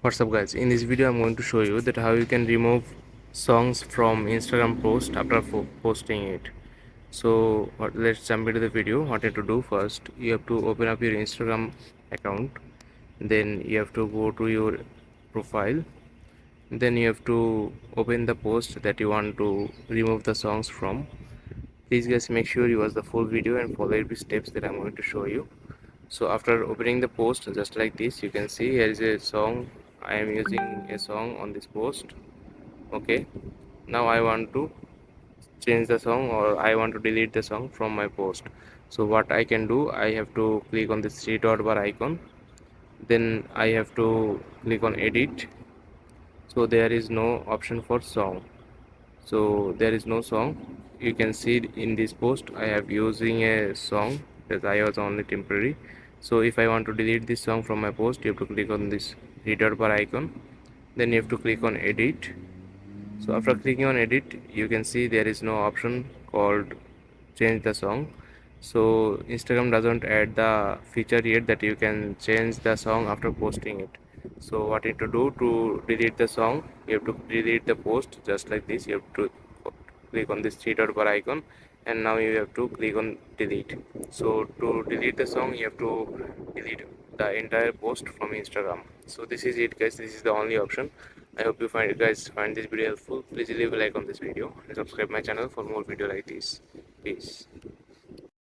What's up guys, in this video I'm going to show you that how you can remove songs from Instagram post after posting it. So let's jump into the video. What you have to do, first you have to open up your Instagram account, then you have to go to your profile, then you have to open the post that you want to remove the songs from. Please guys, make sure you watch the full video and follow every steps that I'm going to show you. So after opening the post, just like this, you can see here is a song. I am using a song on this post. Okay, now I want to change the song, or I want to delete the song from my post. So what I can do, I have to click on this three dot bar icon, then I have to click on edit. So there is no option for song, so there is no song. You can see in this post I have using a song that I was only temporary. So if I want to delete this song from my post, you have to click on this three dot bar icon, then you have to click on edit. So after clicking on edit, you can see there is no option called change the song. So Instagram doesn't add the feature yet that you can change the song after posting it. So what you need to do to delete the song, you have to delete the post just like this. You have to click on this three dot bar icon, and now you have to click on delete. So to delete the song, you have to delete the entire post from Instagram. So this is it guys, this is the only option. I hope you find this video helpful. Please leave a like on this video and subscribe my channel for more video like this. Peace.